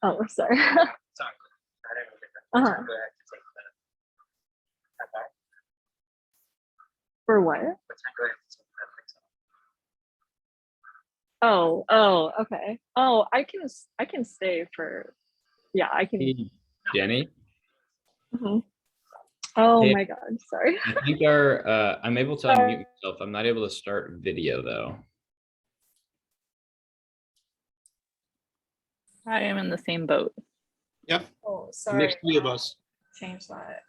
Oh, sorry. Uh-huh. For what? Oh, okay. Oh, I can stay for, yeah, I can. Hey, Jenny. Mhm. Oh Hey, my God, sorry. I think I'm able to unmute myself. I'm not able to start video though. I am in the same boat. Yep, Oh, the sorry. next three of us. Change that.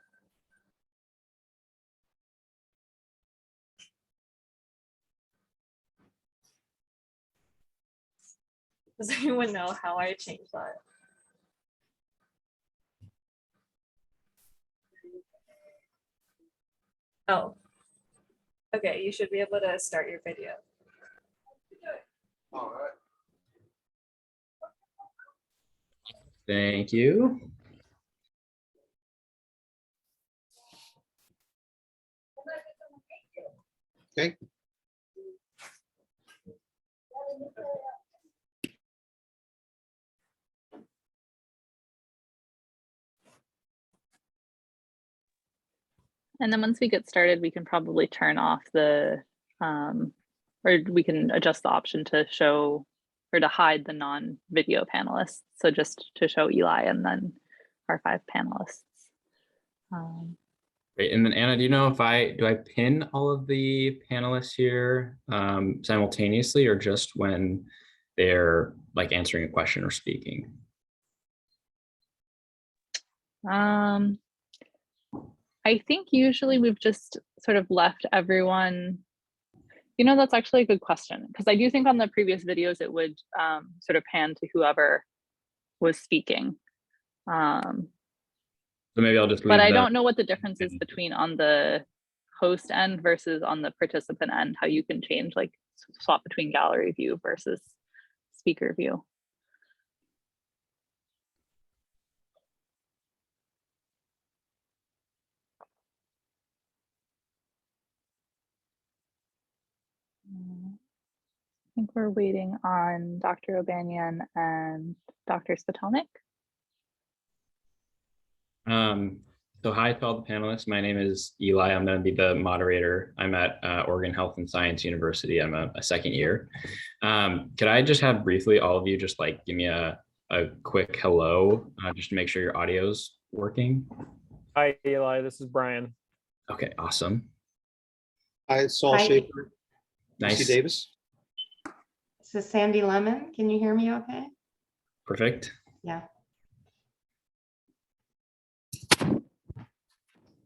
Does anyone know how I changed that? Oh. Okay, you should be able to start your video. All right. Thank you. Okay. And then once we get started, we can probably turn off the, or we can adjust the option to show or to hide the non-video panelists. So just to show Eli and then our 5 panelists. Great. And then Anna, do you know if do I pin all of the panelists here simultaneously or just when they're like answering a question or speaking? I think usually we've just sort of left everyone, you know, that's actually a good question, because I do think on the previous videos it would sort of pan to whoever was speaking. So maybe I'll just leave but I that. don't know what the difference is between on the host end versus on the participant end, how you can change, like swap between gallery view versus speaker view. I think we're waiting on Dr. O'Banion and Dr. Spitalik. So hi to all the panelists. My name is Eli. I'm going to be the moderator. I'm at Oregon Health and Science University. I'm a second year. Could I just have briefly all of you just like give me a quick hello, just to make sure your audio's working? Hi, Eli. This is Brian. Okay, awesome. Hi, it's Saul Hi. Schaefer. Nice. Lucy Davis. This is Sandy Lemon. Can you hear me okay? Perfect. Yeah.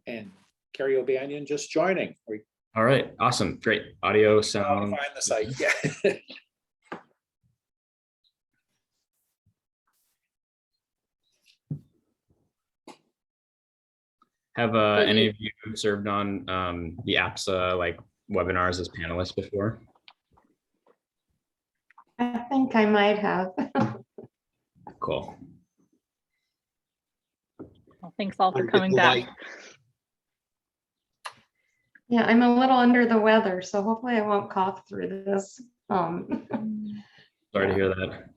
And Carrie O'Banion just joining. All right, awesome, great. Audio, sound. Find the site. Yeah. Have any of you served on the APSA like webinars as panelists before? I think I might have. Cool. Well, thanks all for coming back. Yeah, I'm a little under the weather, so hopefully I won't cough through this. Sorry to hear that.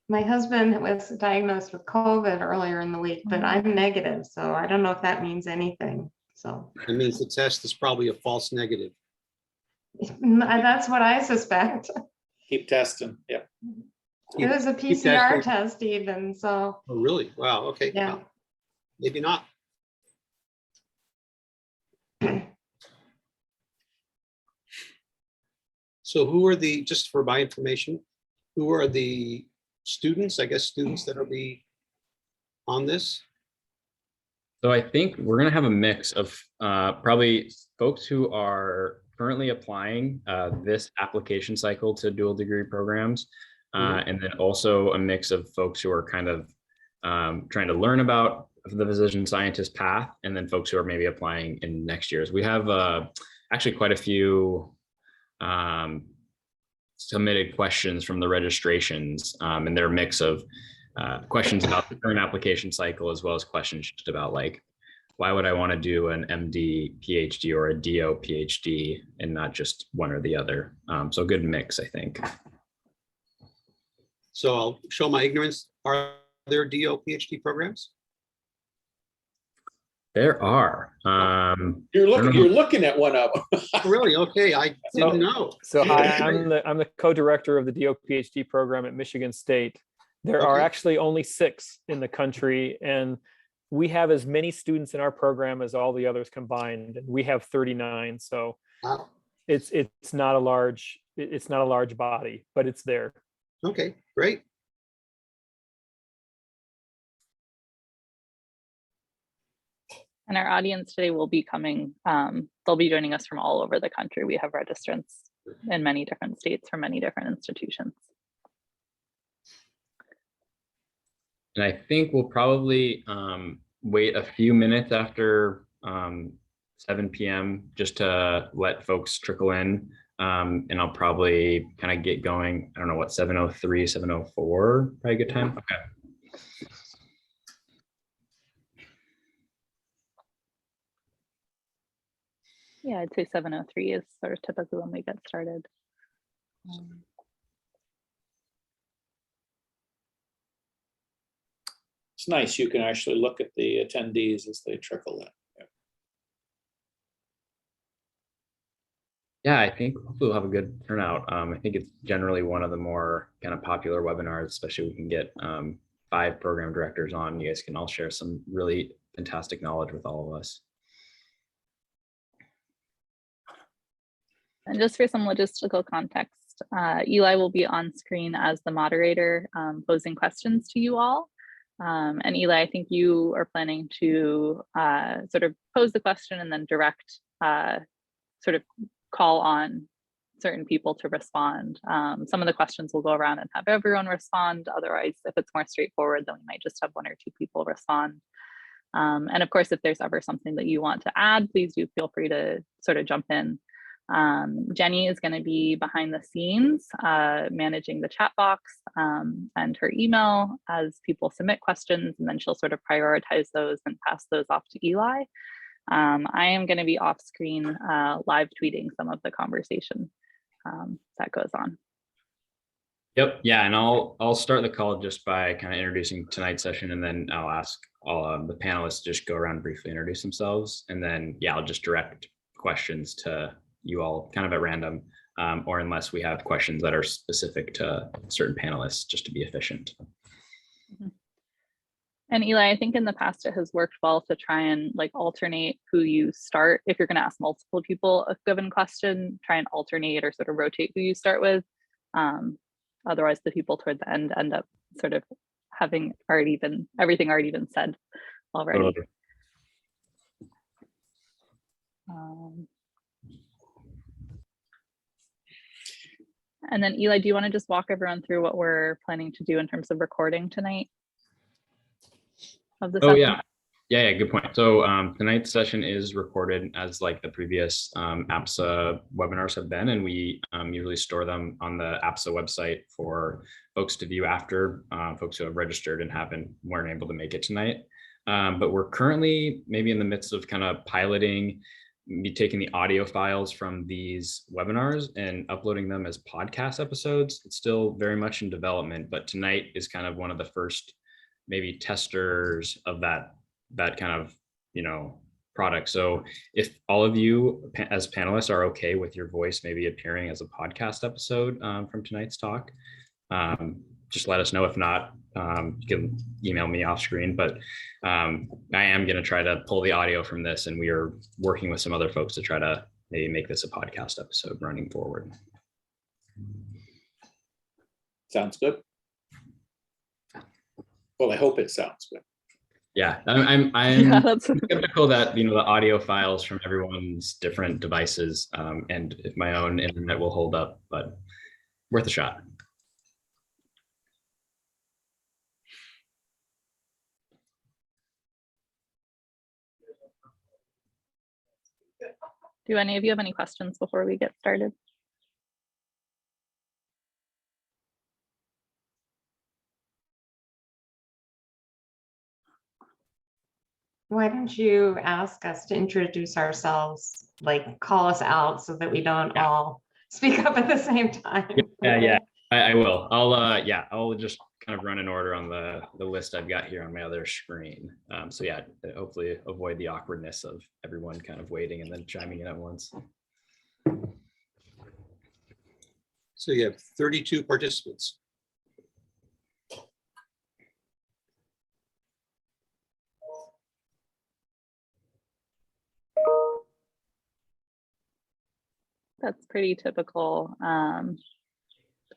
My husband was diagnosed with COVID earlier in the week, but I'm negative, so I don't know if that means anything. So It means the test is probably a false negative. that's what I suspect. Keep testing. Yep. It was a Keep PCR testing. test even, so Oh, really? Wow. Okay. yeah. Well, maybe not. So who are the, just for my information, who are the students, I guess students that will be on this? So I think we're gonna have a mix of probably folks who are currently applying this application cycle to dual degree programs, and then also a mix of folks who are kind of trying to learn about the physician scientist path, and then folks who are maybe applying in next year's. We have actually quite a few submitted questions from the registrations, and they're a mix of questions about the current application cycle, as well as questions just about like, why would I want to do an MD PhD or a DO PhD and not just one or the other? So a good mix, I think. So I'll show my ignorance. Are there DO PhD programs? There are. You're I don't know. you're looking at one of them. Oh, really? Okay, I didn't know. So hi, I'm the co-director of the DO PhD program at Michigan State. There are Okay. actually only 6 in the country, and we have as many students in our program as all the others combined. And we have 39, so Wow. it's not a large body, but it's there. Okay, great. And our audience today will be coming, they'll be joining us from all over the country. We have registrants in many different states from many different institutions. And I think we'll probably wait a few minutes after 7 p.m. just to let folks trickle in. And I'll probably kind of get going. I don't know what, 7:03, 7:04, probably a good time. Okay. Yeah, I'd say 7:03 is sort of typically when we get started. It's nice. You can actually look at the attendees as they trickle in. Yeah, I think hopefully we'll have a good turnout. I think it's generally one of the more kind of popular webinars, especially we can get 5 program directors on. You guys can all share some really fantastic knowledge with all of us. And just for some logistical context, Eli will be on screen as the moderator, posing questions to you all. And Eli, I think you are planning to sort of pose the question and then direct, sort of call on certain people to respond. Some of the questions will go around and have everyone respond. Otherwise, if it's more straightforward, then we might just have 1 or 2 people respond. And of course, if there's ever something that you want to add, please do feel free to sort of jump in. Jenny is going to be behind the scenes, managing the chat box and her email as people submit questions, and then she'll sort of prioritize those and pass those off to Eli. I am going to be off screen live tweeting some of the conversation that goes on. Yep. Yeah. And I'll start the call just by kind of introducing tonight's session, and then I'll ask all the panelists to just go around and briefly introduce themselves. And then, yeah, I'll just direct questions to you all kind of at random, or unless we have questions that are specific to certain panelists, just to be efficient. And Eli, I think in the past it has worked well to try and like alternate who you start. If you're going to ask multiple people a given question, try and alternate or sort of rotate who you start with. Otherwise, the people toward the end up sort of having everything already been said already. Totally. And then Eli, do you want to just walk everyone through what we're planning to do in terms of recording tonight? Of the session? Yeah, good point. So tonight's session is recorded as like the previous APSA webinars have been, and we usually store them on the APSA website for folks to view after, folks who have registered and weren't able to make it tonight. But we're currently maybe in the midst of kind of piloting, taking the audio files from these webinars and uploading them as podcast episodes. It's still very much in development, but tonight is kind of one of the first maybe testers of that kind of, product. So if all of you as panelists are okay with your voice maybe appearing as a podcast episode from tonight's talk, just let us know. If not, you can email me off screen, but I am going to try to pull the audio from this, and we are working with some other folks to try to maybe make this a podcast episode running forward. Sounds good. Well, I hope it sounds good. Yeah, I'm Yeah, that's skeptical that the audio files from everyone's different devices and if my own internet will hold up, but worth a shot. Do any of you have any questions before we get started? Why don't you ask us to introduce ourselves, like call us out so that we don't all speak up at the same time? Yeah. I will. I'll just kind of run in order on the list I've got here on my other screen. So yeah, hopefully avoid the awkwardness of everyone kind of waiting and then chiming in at once. So you have 32 participants. That's pretty typical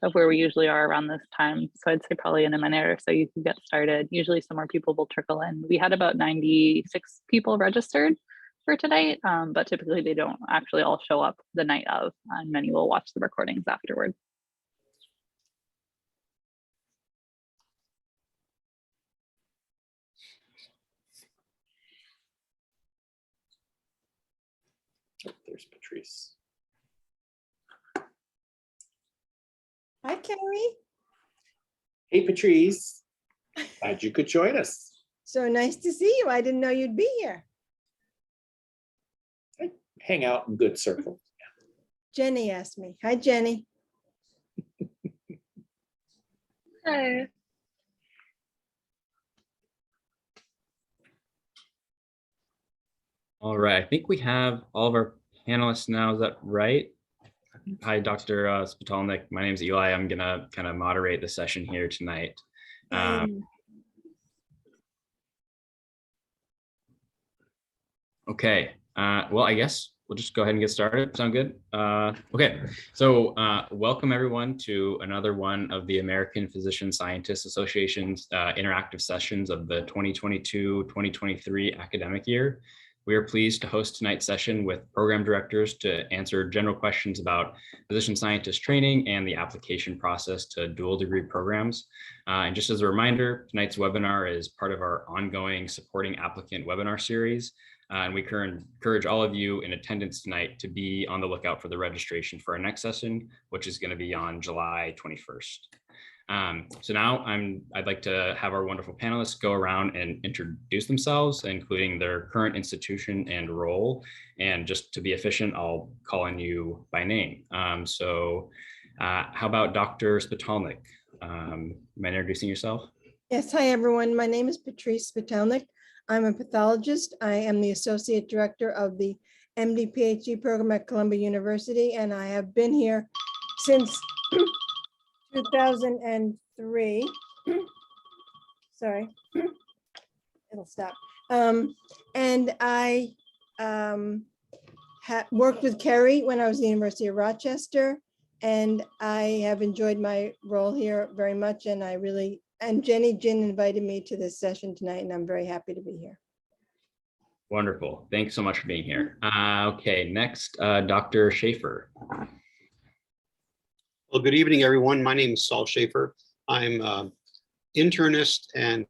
of where we usually are around this time. So I'd say probably in a minute or so you can get started. Usually some more people will trickle in. We had about 96 people registered for tonight, but typically they don't actually all show up the night of, and many will watch the recordings afterward. Oh, there's Patrice. Hi, Carrie. Hey, Patrice. Glad you could join us. So nice to see you. I didn't know you'd be here. Hang out in good circle. Jenny asked me. Hi, Jenny. Hi. All right, I think we have all of our panelists now. Is that right? Hi, Dr. Spitalnik. My name is Eli. I'm gonna kind of moderate the session here tonight. Okay, well, I guess we'll just go ahead and get started. Sound good? Okay, so welcome everyone to another one of the American Physician Scientists Association's interactive sessions of the 2022-2023 academic year. We are pleased to host tonight's session with program directors to answer general questions about physician scientist training and the application process to dual degree programs. And just as a reminder, tonight's webinar is part of our ongoing Supporting Applicant webinar series. And we encourage all of you in attendance tonight to be on the lookout for the registration for our next session, which is going to be on July 21st. So now I'd like to have our wonderful panelists go around and introduce themselves, including their current institution and role. And just to be efficient, I'll call on you by name. How about Dr. Spitalnik? Mind introducing yourself? Yes, hi, everyone. My name is Patrice Spitalnik. I'm a pathologist. I am the Associate Director of the MD PhD program at Columbia University, and I have been here since 2003. Sorry, it'll stop. And I worked with Kerry when I was at the University of Rochester, and I have enjoyed my role here very much. And Jenny Jin invited me to this session tonight, and I'm very happy to be here. Wonderful. Thanks so much for being here. Okay, next, Dr. Schaefer. Well, good evening, everyone. My name is Saul Schaefer. I'm internist and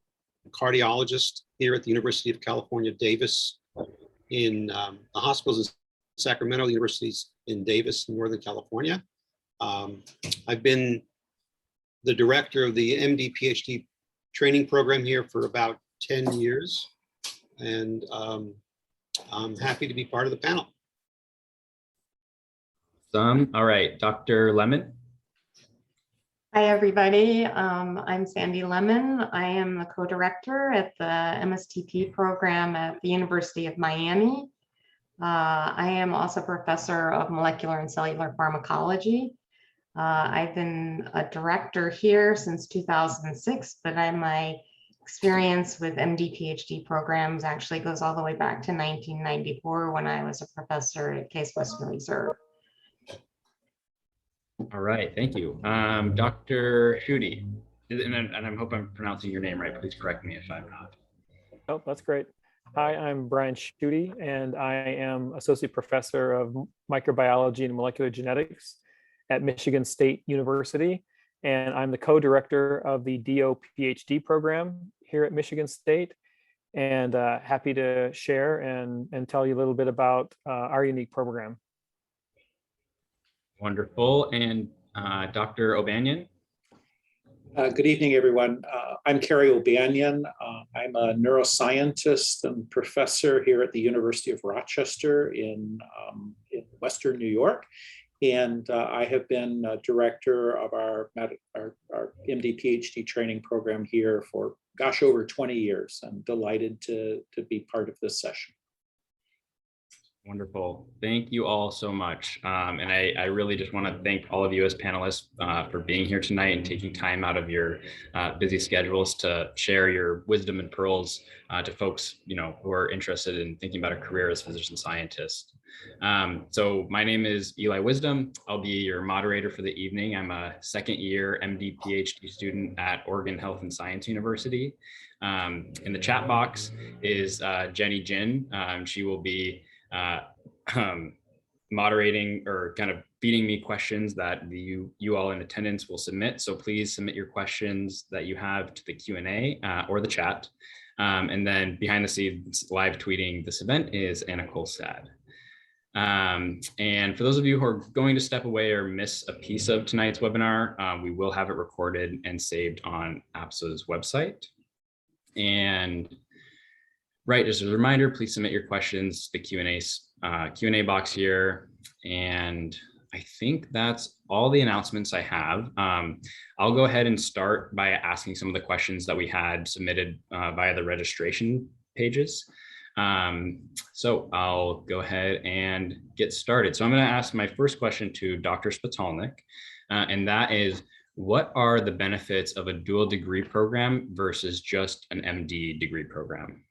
cardiologist here at the University of California, Davis, in the hospitals in Sacramento, universities in Davis, Northern California. I've been the director of the MD PhD training program here for about 10 years. And I'm happy to be part of the panel. All right, Dr. Lemon. Hi, everybody. I'm Sandy Lemon. I am the co-director at the MSTP program at the University of Miami. I am also professor of molecular and cellular pharmacology. I've been a director here since 2006, but my experience with MD PhD programs actually goes all the way back to 1994 when I was a professor at Case Western Reserve. All right, thank you. Dr. Schutte, and I hope I'm pronouncing your name right. Please correct me if I'm not. Oh, that's great. Hi, I'm Brian Schutte, and I am Associate Professor of Microbiology and Molecular Genetics at Michigan State University. And I'm the co-director of the DO PhD program here at Michigan State. And happy to share and tell you a little bit about our unique program. Wonderful. And Dr. O'Banion. Good evening, everyone. I'm Kerry O'Banion. I'm a neuroscientist and professor here at the University of Rochester in Western New York. And I have been director of our MD PhD training program here for, gosh, over 20 years. I'm delighted to be part of this session. Wonderful. Thank you all so much. And I really just want to thank all of you as panelists for being here tonight and taking time out of your busy schedules to share your wisdom and pearls to folks, who are interested in thinking about a career as physician scientist. So my name is Eli Wisdom. I'll be your moderator for the evening. I'm a second year MD PhD student at Oregon Health and Science University. In the chat box is Jenny Jin. She will be moderating or kind of feeding me questions that you all in attendance will submit. So please submit your questions that you have to the Q&A or the chat. And then behind the scenes live tweeting this event is Anna Kolstad. And for those of you who are going to step away or miss a piece of tonight's webinar, we will have it recorded and saved on APSA's website. And right, just as a reminder, please submit your questions to the Q&A box here. And I think that's all the announcements I have. I'll go ahead and start by asking some of the questions that we had submitted via the registration pages. So I'll go ahead and get started. So I'm going to ask my first question to Dr. Spitalnik, and that is, what are the benefits of a dual degree program versus just an MD degree program?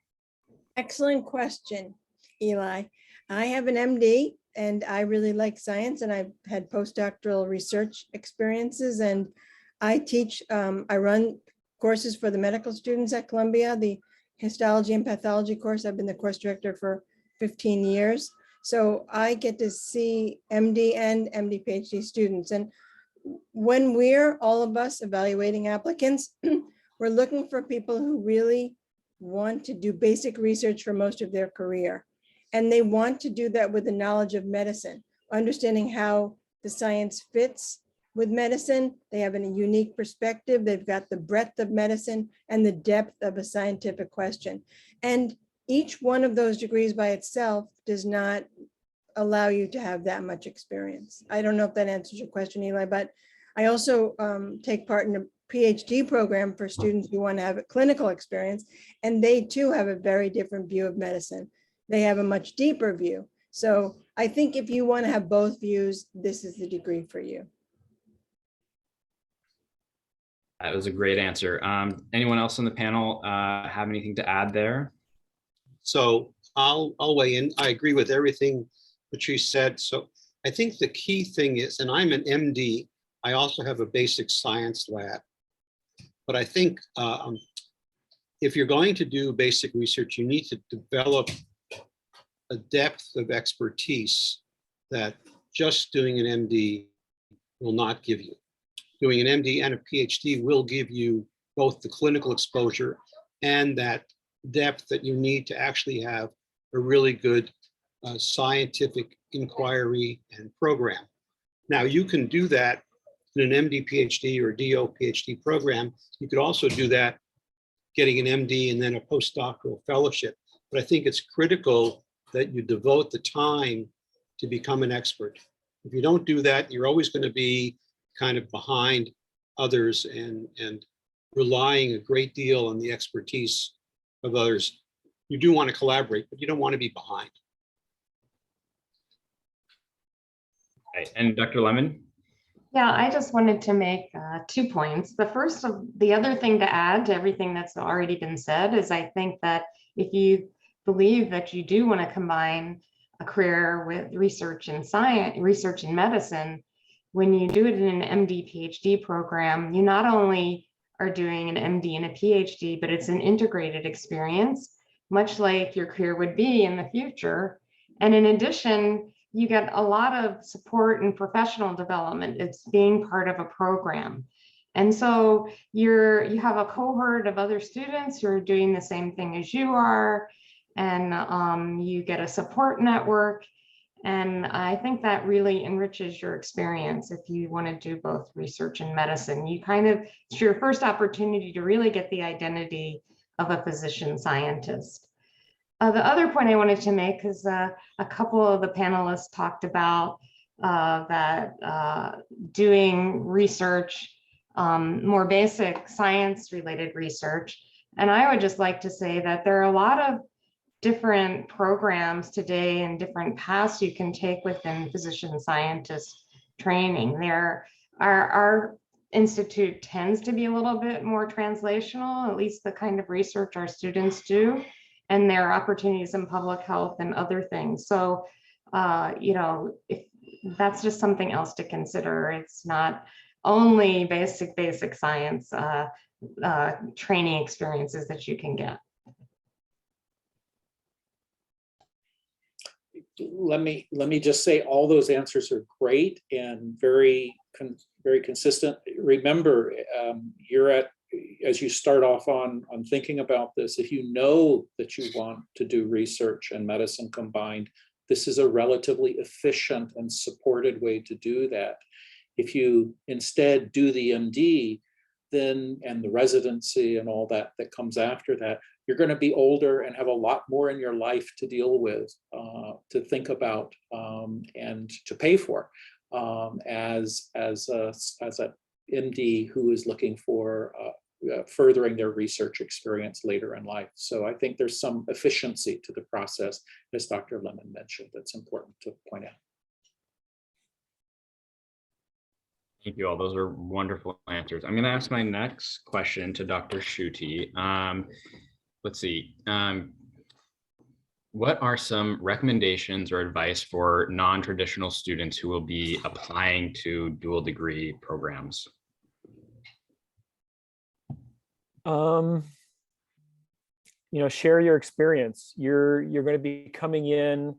Excellent question, Eli. I have an MD and I really like science, and I've had postdoctoral research experiences, and I teach, I run courses for the medical students at Columbia, the histology and pathology course. I've been the course director for 15 years. So I get to see MD and MD PhD students. And when we're, all of us, evaluating applicants, we're looking for people who really want to do basic research for most of their career. And they want to do that with the knowledge of medicine, understanding how the science fits with medicine. They have a unique perspective. They've got the breadth of medicine and the depth of a scientific question. And each one of those degrees by itself does not allow you to have that much experience. I don't know if that answers your question, Eli, but I also take part in a PhD program for students who want to have a clinical experience, and they too have a very different view of medicine. They have a much deeper view. So I think if you want to have both views, this is the degree for you. That was a great answer. Anyone else on the panel have anything to add there? So I'll weigh in. I agree with everything Patrice said. So I think the key thing is, and I'm an MD, I also have a basic science lab. But I think if you're going to do basic research, you need to develop a depth of expertise that just doing an MD will not give you. Doing an MD and a PhD will give you both the clinical exposure and that depth that you need to actually have a really good scientific inquiry and program. Now, you can do that in an MD PhD or DO PhD program. You could also do that getting an MD and then a postdoctoral fellowship. But I think it's critical that you devote the time to become an expert. If you don't do that, you're always going to be kind of behind others and relying a great deal on the expertise of others. You do want to collaborate, but you don't want to be behind. Okay. And Dr. Lemon? Yeah, I just wanted to make 2 points. The other thing to add to everything that's already been said is I think that if you believe that you do want to combine a career with research in science, research in medicine, when you do it in an MD PhD program, you not only are doing an MD and a PhD, but it's an integrated experience, much like your career would be in the future. And in addition, you get a lot of support and professional development. It's being part of a program. And so you have a cohort of other students who are doing the same thing as you are, and you get a support network. And I think that really enriches your experience if you want to do both research and medicine. It's your first opportunity to really get the identity of a physician scientist. The other point I wanted to make is a couple of the panelists talked about that doing research, more basic science related research. And I would just like to say that there are a lot of different programs today and different paths you can take within physician scientist training. Our institute tends to be a little bit more translational, at least the kind of research our students do, and there are opportunities in public health and other things. So, you know, if that's just something else to consider. It's not only basic science training experiences that you can get. Let me just say all those answers are great and very consistent. Remember, as you start off on thinking about this, if you know that you want to do research and medicine combined, this is a relatively efficient and supported way to do that. If you instead do the MD, then and the residency and all that comes after that, you're going to be older and have a lot more in your life to deal with, to think about, and to pay for, as a MD who is looking for furthering their research experience later in life. So I think there's some efficiency to the process, as Dr. Lemon mentioned, that's important to point out. Thank you all. Those are wonderful answers. I'm going to ask my next question to Dr. Schutte. Let's see. What are some recommendations or advice for non-traditional students who will be applying to dual degree programs? You know, share your experience. You're going to be coming in,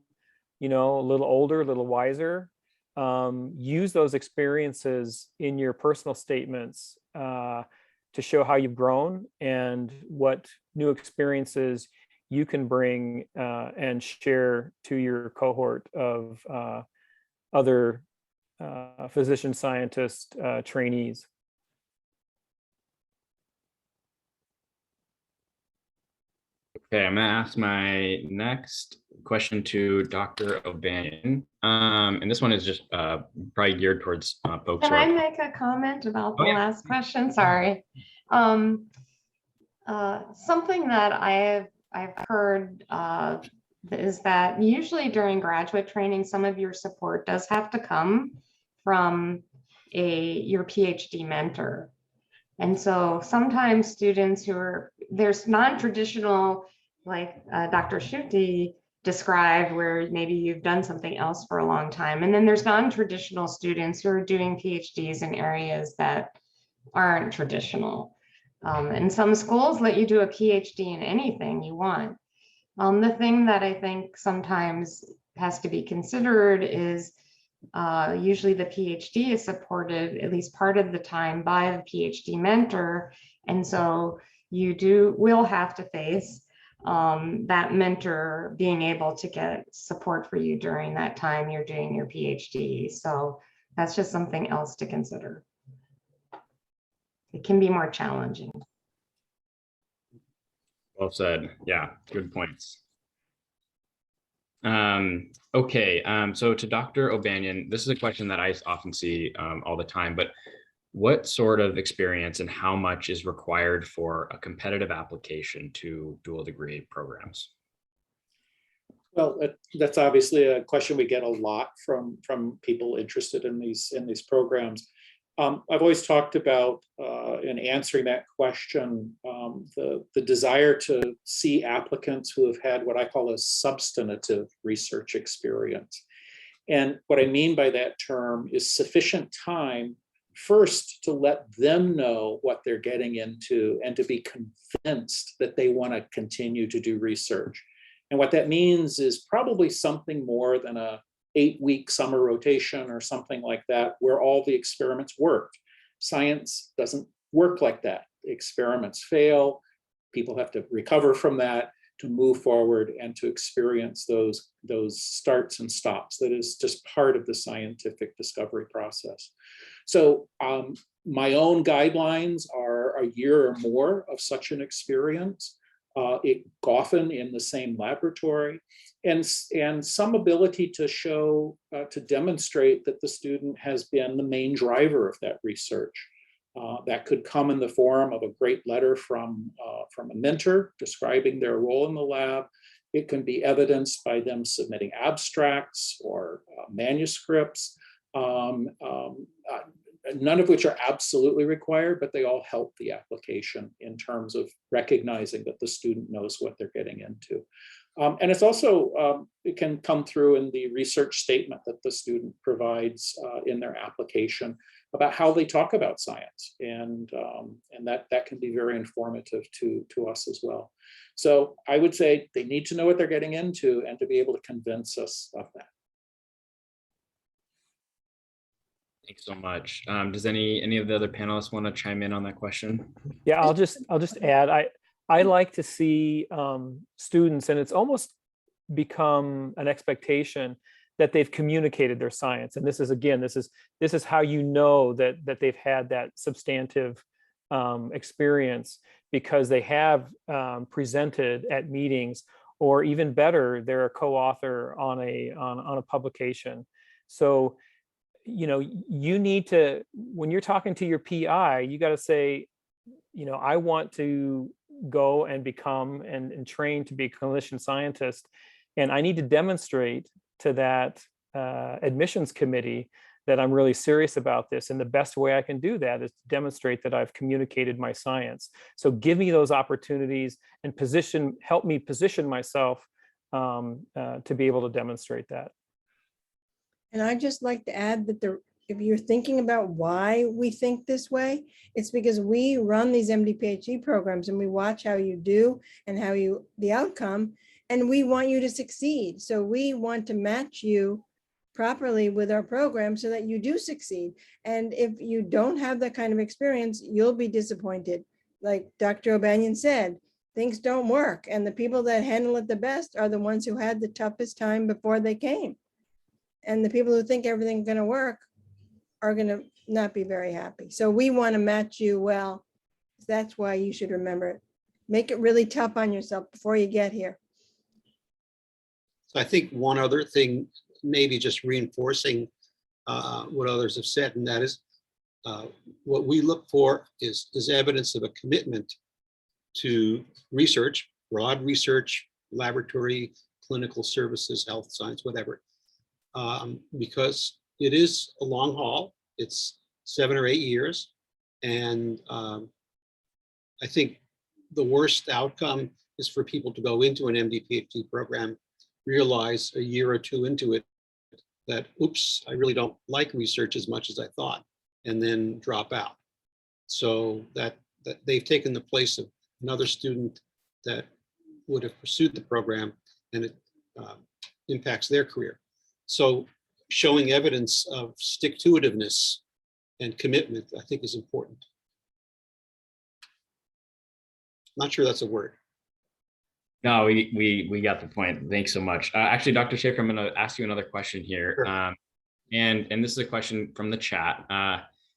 you know, a little older, a little wiser. Use those experiences in your personal statements to show how you've grown and what new experiences you can bring and share to your cohort of other physician scientist trainees. Okay, I'm going to ask my next question to Dr. O'Banion. And this one is just probably geared towards folks. Can I make a comment about the last question? Sorry. Something that I've heard is that usually during graduate training, some of your support does have to come from your PhD mentor. And so sometimes students there's non-traditional, like Dr. Schutte described, where maybe you've done something else for a long time. And then there's non-traditional students who are doing PhDs in areas that aren't traditional. And some schools let you do a PhD in anything you want. The thing that I think sometimes has to be considered is usually the PhD is supported at least part of the time by the PhD mentor. And so you will have to face that mentor being able to get support for you during that time you're doing your PhD. So that's just something else to consider. It can be more challenging. Well said. Yeah, good points. Okay, so to Dr. O'Banion, this is a question that I often see all the time, but what sort of experience and how much is required for a competitive application to dual degree programs? Well, that's obviously a question we get a lot from people interested in these programs. I've always talked about, in answering that question, the desire to see applicants who have had what I call a substantive research experience. And what I mean by that term is sufficient time first to let them know what they're getting into and to be convinced that they want to continue to do research. And what that means is probably something more than a 8-week summer rotation or something like that, where all the experiments worked. Science doesn't work like that. Experiments fail. People have to recover from that to move forward and to experience those starts and stops. That is just part of the scientific discovery process. So my own guidelines are a year or more of such an experience. often in the same laboratory, and some ability to show, to demonstrate that the student has been the main driver of that research. That could come in the form of a great letter from a mentor describing their role in the lab. It can be evidenced by them submitting abstracts or manuscripts, none of which are absolutely required, but they all help the application in terms of recognizing that the student knows what they're getting into. And it's also, it can come through in the research statement that the student provides in their application about how they talk about science. And that can be very informative to us as well. So I would say they need to know what they're getting into and to be able to convince us of that. Thanks so much. Does any of the other panelists want to chime in on that question? Yeah, I'll just add, I like to see students, and it's almost become an expectation that they've communicated their science. And this is, again, this is how you know that they've had that substantive experience, because they have presented at meetings, or even better, they're a co-author on a publication. So, you know, you need to, when you're talking to your PI, you got to say, you know, I want to go and become and train to be a clinician scientist, and I need to demonstrate to that admissions committee that I'm really serious about this. And the best way I can do that is to demonstrate that I've communicated my science. So give me those opportunities and help me position myself to be able to demonstrate that. And I'd just like to add that if you're thinking about why we think this way, it's because we run these MD PhD programs and we watch how you do and the outcome, and we want you to succeed. So we want to match you properly with our program so that you do succeed. And if you don't have that kind of experience, you'll be disappointed. Like Dr. O'Banion said, things don't work. And the people that handle it the best are the ones who had the toughest time before they came. And the people who think everything's going to work are going to not be very happy. So we want to match you well. That's why you should remember it. Make it really tough on yourself before you get here. So I think one other thing, maybe just reinforcing what others have said, and that is what we look for is evidence of a commitment to research, broad research, laboratory, clinical services, health science, whatever. Because it is a long haul. It's 7 or 8 years. And I think the worst outcome is for people to go into an MD PhD program, realize a year or two into it that, oops, I really don't like research as much as I thought, and then drop out. So that they've taken the place of another student that would have pursued the program, and it impacts their career. So showing evidence of stick-to-itiveness and commitment, I think, is important. Not sure that's a word. No, we got the point. Thanks so much. Actually, Dr. Schaefer, I'm going to ask you another question here. Sure. And this is a question from the chat.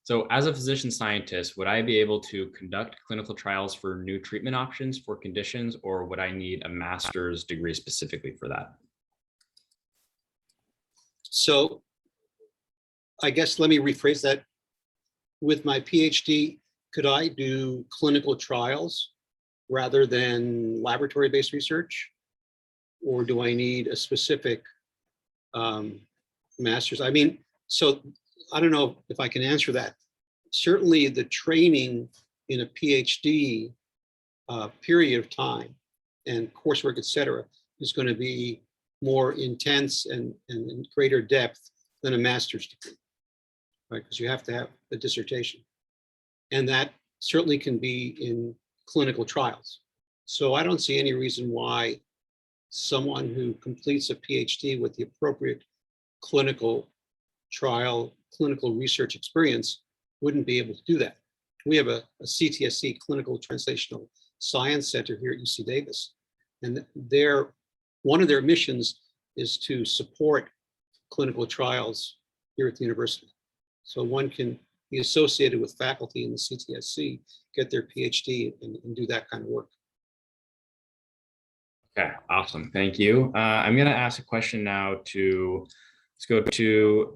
So as a physician scientist, would I be able to conduct clinical trials for new treatment options for conditions, or would I need a master's degree specifically for that? So I guess let me rephrase that. With my PhD, could I do clinical trials rather than laboratory-based research? Or do I need a specific master's? I mean, so I don't know if I can answer that. Certainly the training in a PhD period of time and coursework, et cetera, is going to be more intense and in greater depth than a master's degree, right? Because you have to have a dissertation. And that certainly can be in clinical trials. So I don't see any reason why someone who completes a PhD with the appropriate clinical trial, clinical research experience wouldn't be able to do that. We have a CTSC, Clinical Translational Science Center here at UC Davis, and one of their missions is to support clinical trials here at the university. So one can be associated with faculty in the CTSC, get their PhD, and do that kind of work. Okay, awesome. Thank you. I'm going to ask a question now to, let's go to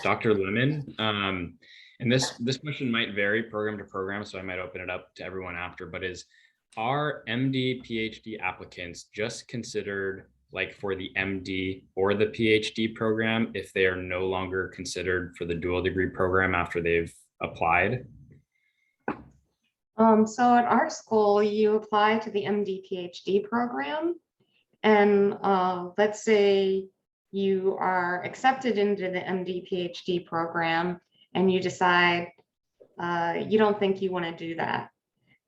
Dr. Lemon. And this question might vary program to program, so I might open it up to everyone after, but are MD, PhD applicants just considered like for the MD or the PhD program if they are no longer considered for the dual degree program after they've applied? So at our school, you apply to the MD PhD program, and let's say you are accepted into the MD PhD program and you decide you don't think you want to do that.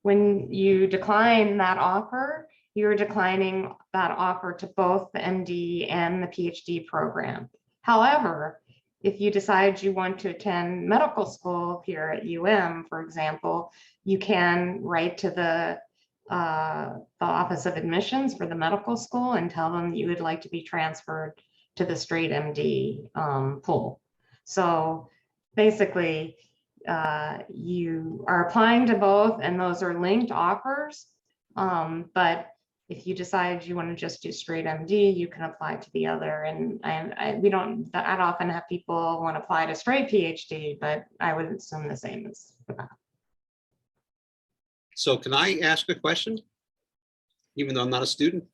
When you decline that offer, you're declining that offer to both the MD and the PhD program. However, if you decide you want to attend medical school here at for example, you can write to the Office of Admissions for the medical school and tell them you would like to be transferred to the straight MD pool. So basically, you are applying to both, and those are linked offers. But if you decide you want to just do straight MD, you can apply to the other. And I'd often have people want to apply to straight PhD, but I would assume the same as for that. So can I ask a question? Even though I'm not a student?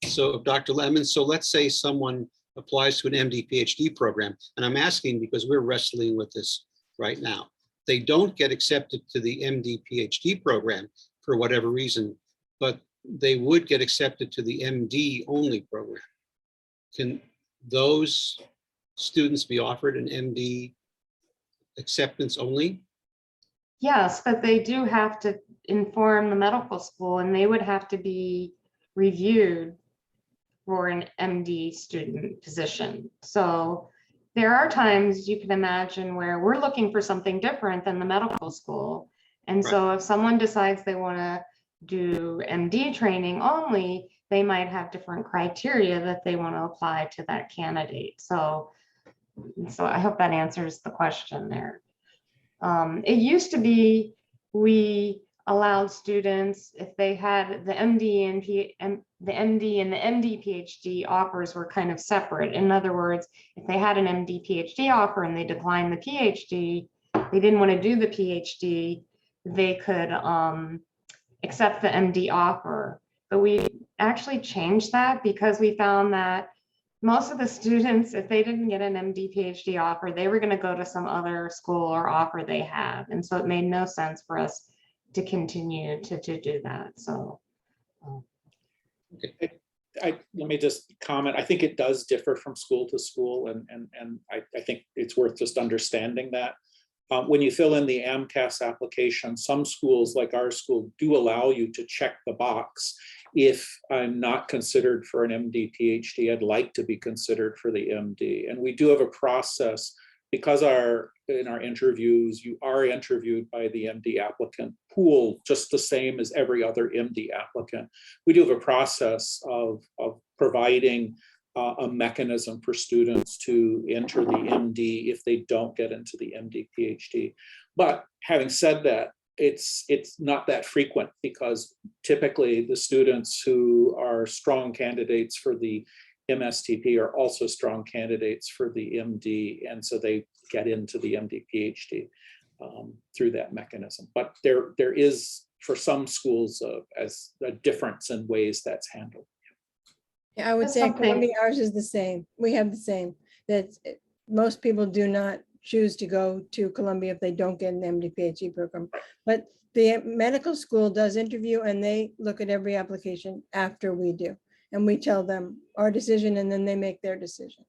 So Dr. Lemon, so let's say someone applies to an MD PhD program, and I'm asking because we're wrestling with this right now. They don't get accepted to the MD PhD program for whatever reason, but they would get accepted to the MD only program. Can those students be offered an MD acceptance only? Yes, but they do have to inform the medical school, and they would have to be reviewed for an MD student position. So there are times you can imagine where we're looking for something different than the medical school. And so if someone decides they want to do MD training only, they might have different criteria that they want to apply to that candidate. So I hope that answers the question there. It used to be we allowed students, if they had the MD and the MD PhD offers were kind of separate. In other words, if they had an MD PhD offer and they declined the PhD, they didn't want to do the PhD, they could accept the MD offer. But we actually changed that because we found that most of the students, if they didn't get an MD PhD offer, they were going to go to some other school or offer they have. And so it made no sense for us to continue to do that. So let me just comment. I think it does differ from school to school, and I think it's worth just understanding that. When you fill in the AMCAS application, some schools like our school do allow you to check the box. If I'm not considered for an MD PhD, I'd like to be considered for the MD. And we do have a process because in our interviews, you are interviewed by the MD applicant pool, just the same as every other MD applicant. We do have a process of providing a mechanism for students to enter the MD if they don't get into the MD PhD. But having said that, it's not that frequent because typically the students who are strong candidates for the MSTP are also strong candidates for the MD, and so they get into the MD PhD through that mechanism. But there is, for some schools, as a difference in ways that's handled. Yeah, I would That's say at something- Columbia, ours is the same. We have the same. That most people do not choose to go to Columbia if they don't get an MD PhD program. But the medical school does interview, and they look at every application after we do. And we tell them our decision, and then they make their decision.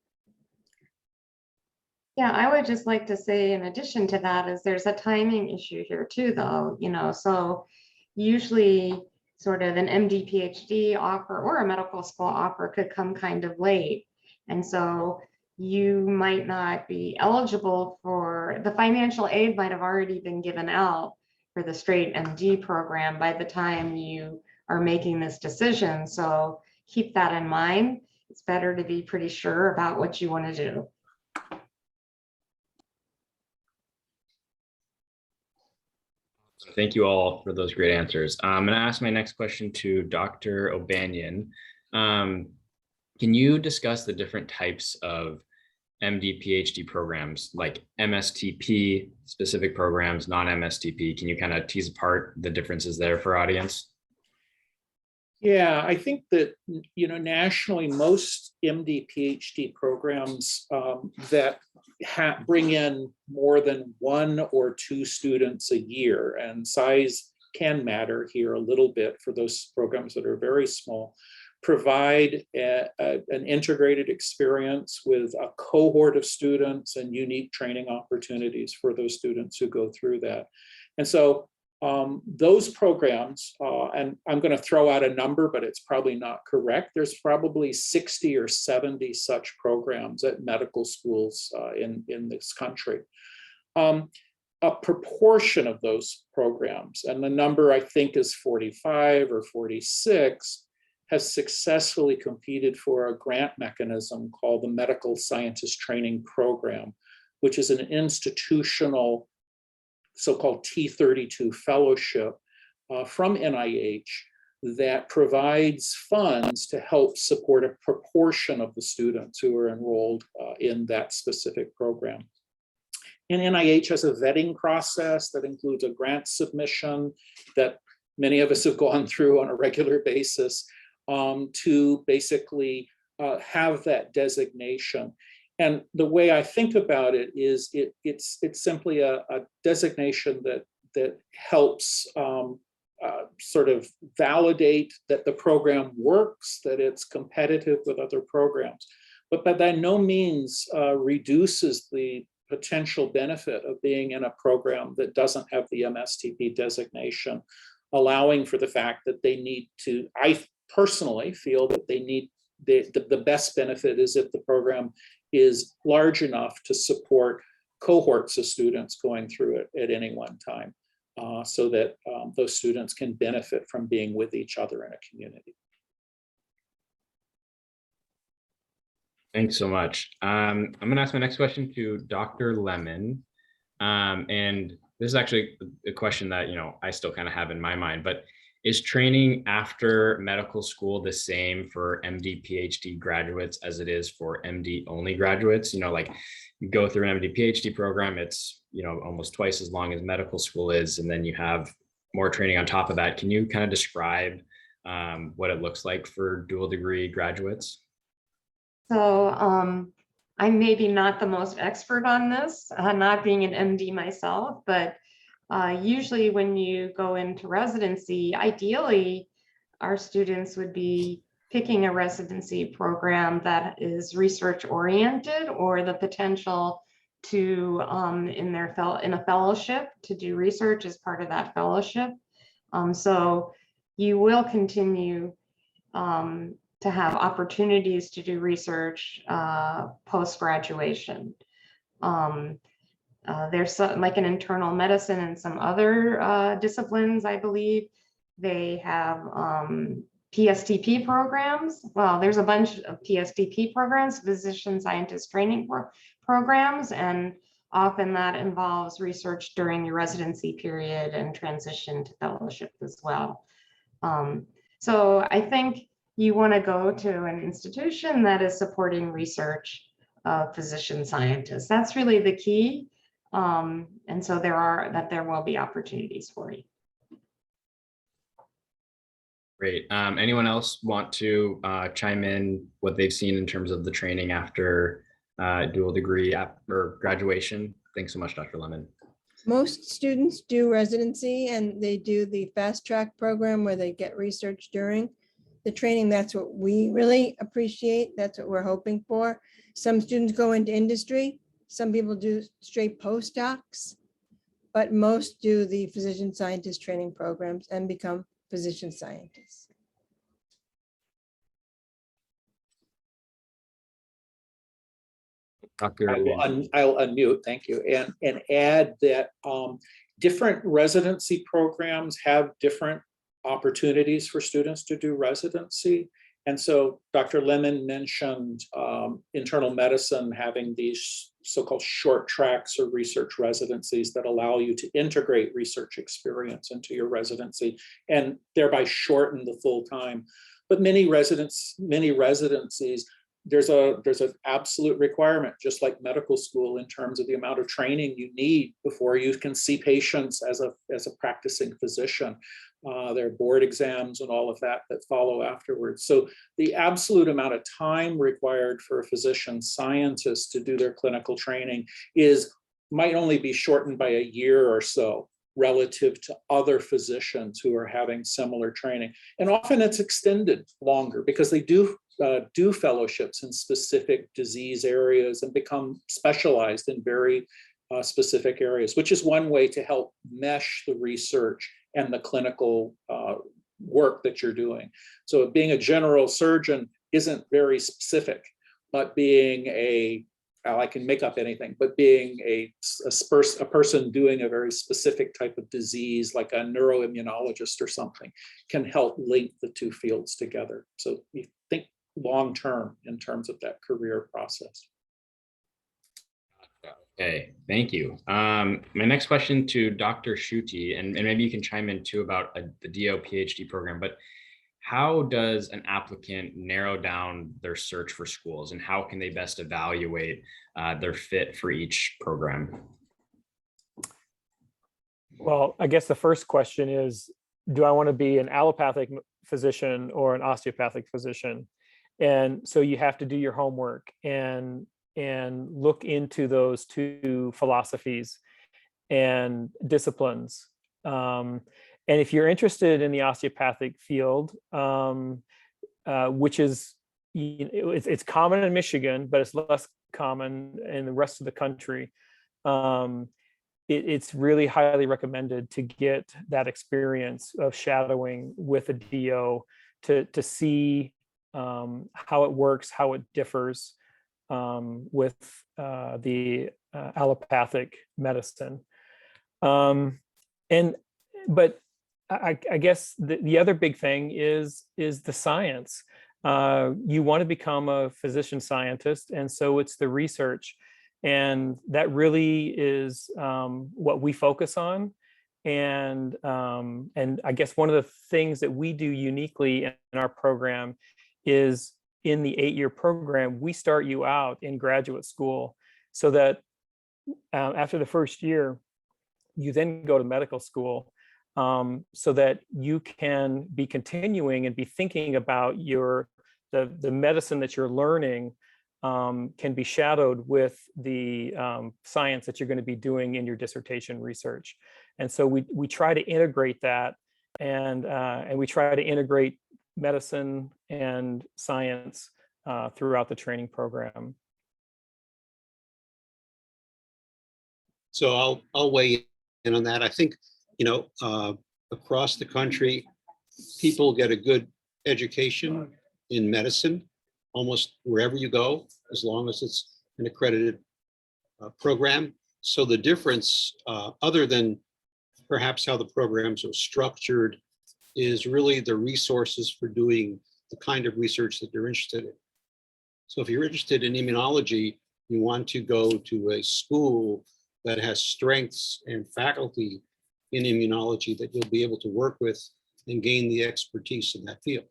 yeah, I would just like to say, in addition to that, is there's a timing issue here too, though, so usually sort of an MD PhD offer or a medical school offer could come kind of late. And so you might not be eligible for the financial aid might have already been given out for the straight MD program by the time you are making this decision. So keep that in mind. It's better to be pretty sure about what you want to do. Thank you all for those great answers. I'm going to ask my next question to Dr. O'Banion. Can you discuss the different types of MD PhD programs like MSTP specific programs, non-MSTP? Can you kind of tease apart the differences there for audience? Yeah, I think that, nationally, most MD PhD programs that bring in more than 1 or 2 students a year, and size can matter here a little bit for those programs that are very small, provide an integrated experience with a cohort of students and unique training opportunities for those students who go through that. And so those programs, and I'm going to throw out a number, but it's probably not correct. There's probably 60 or 70 such programs at medical schools in this country. A proportion of those programs, and the number I think is 45 or 46, has successfully competed for a grant mechanism called the Medical Scientist Training Program, which is an institutional so-called T32 fellowship from NIH that provides funds to help support a proportion of the students who are enrolled in that specific program. And NIH has a vetting process that includes a grant submission that many of us have gone through on a regular basis to basically have that designation. And the way I think about it is it's simply a designation that helps sort of validate that the program works, that it's competitive with other programs, but by no means reduces the potential benefit of being in a program that doesn't have the MSTP designation, allowing for the fact that they need to, I personally feel that they need, the best benefit is if the program is large enough to support cohorts of students going through it at any one time, so that those students can benefit from being with each other in a community. Thanks so much. I'm going to ask my next question to Dr. Lemon. And this is actually a question that, I still kind of have in my mind, but is training after medical school the same for MD, PhD graduates as it is for MD only graduates? Like you go through an MD, PhD program, it's, almost twice as long as medical school is, and then you have more training on top of that. Can you kind of describe what it looks like for dual degree graduates? So I'm maybe not the most expert on this, not being an MD myself, but usually when you go into residency, ideally, our students would be picking a residency program that is research oriented, or the potential to in a fellowship to do research as part of that fellowship. So you will continue to have opportunities to do research post-graduation. There's like an internal medicine and some other disciplines, I believe. They have PSTP programs. Well, there's a bunch of PSTP programs, physician scientist training programs, and often that involves research during your residency period and transition to fellowship as well. So I think you want to go to an institution that is supporting research of physician scientists. That's really the key. And so there will be opportunities for you. Great. Anyone else want to chime in what they've seen in terms of the training after dual degree or graduation? Thanks so much, Dr. Lemon. Most students do residency and they do the fast track program where they get research during the training. That's what we really appreciate. That's what we're hoping for. Some students go into industry. Some people do straight postdocs, but most do the physician scientist training programs and become physician scientists. Dr. I'll unmute, thank you, and add that different residency programs have different opportunities for students to do residency. And so Dr. Lemon mentioned internal medicine having these so-called short tracks or research residencies that allow you to integrate research experience into your residency and thereby shorten the full time. But many residencies, there's an absolute requirement, just like medical school, in terms of the amount of training you need before you can see patients as a practicing physician. There are board exams and all of that follow afterwards. So the absolute amount of time required for a physician scientist to do their clinical training might only be shortened by a year or so relative to other physicians who are having similar training. And often it's extended longer because they do fellowships in specific disease areas and become specialized in very specific areas, which is one way to help mesh the research and the clinical work that you're doing. So being a general surgeon isn't very specific, but being I can make up anything, but being a person doing a very specific type of disease, like a neuroimmunologist or something, can help link the two fields together. So you think long-term in terms of that career process. Okay, thank you. My next question to Dr. Schutte, and maybe you can chime in too about the DO PhD program, but how does an applicant narrow down their search for schools, and how can they best evaluate their fit for each program? Well, I guess the first question is, do I want to be an allopathic physician or an osteopathic physician? And so you have to do your homework and look into those two philosophies and disciplines. And if you're interested in the osteopathic field, which is, it's common in Michigan, but it's less common in the rest of the country, it's really highly recommended to get that experience of shadowing with a DO to see how it works, how it differs with the allopathic medicine. But I guess the other big thing is the science. You want to become a physician scientist, and so it's the research, and that really is what we focus on. And I guess one of the things that we do uniquely in our program is, in the 8-year program, we start you out in graduate school, so that after the first year, you then go to medical school, so that you can be continuing and be thinking about the medicine that you're learning can be shadowed with the science that you're going to be doing in your dissertation research. And so we try to integrate that, and we try to integrate medicine and science throughout the training program. So I'll weigh in on that. I think, across the country, people get a good education in medicine almost wherever you go, as long as it's an accredited program. So the difference, other than perhaps how the programs are structured, is really the resources for doing the kind of research that you're interested in. So if you're interested in immunology, you want to go to a school that has strengths and faculty in immunology that you'll be able to work with and gain the expertise in that field,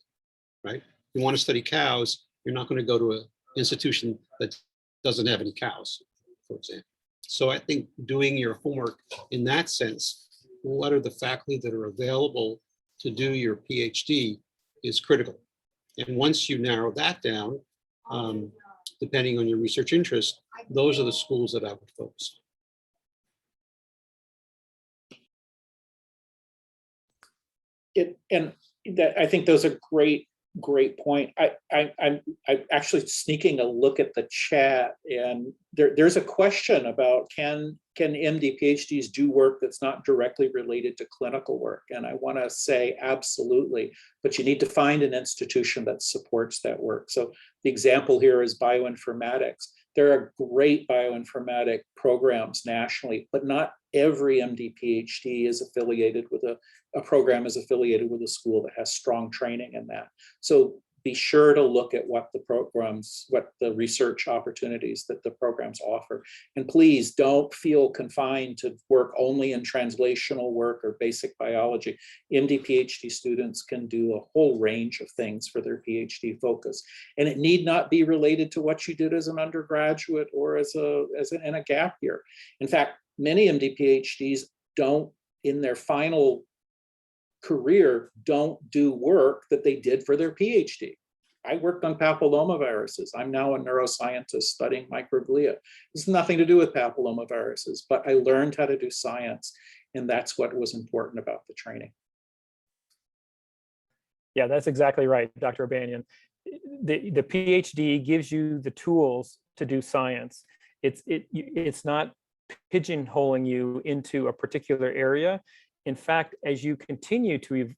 right? If you want to study cows, you're not going to go to an institution that doesn't have any cows, for example. So I think doing your homework in that sense, what are the faculty that are available to do your PhD, is critical. And once you narrow that down, depending on your research interest, those are the schools that I would focus on. And that, I think those are great point. I'm actually sneaking a look at the chat, and there's a question about can MD PhDs do work that's not directly related to clinical work? And I want to say absolutely, but you need to find an institution that supports that work. So the example here is bioinformatics. There are great bioinformatic programs nationally, but not every MD PhD is affiliated with a program is affiliated with a school that has strong training in that. So be sure to look at what the research opportunities that the programs offer. And please don't feel confined to work only in translational work or basic biology. MD PhD students can do a whole range of things for their PhD focus. And it need not be related to what you did as an undergraduate or in a gap year. In fact, many MD PhDs don't, in their final career, don't do work that they did for their PhD. I worked on papillomaviruses. I'm now a neuroscientist studying microglia. This has nothing to do with papillomaviruses, but I learned how to do science, and that's what was important about the training. Yeah, that's exactly right, Dr. O'Banion. The PhD gives you the tools to do science. It's not pigeonholing you into a particular area. In fact, as you continue to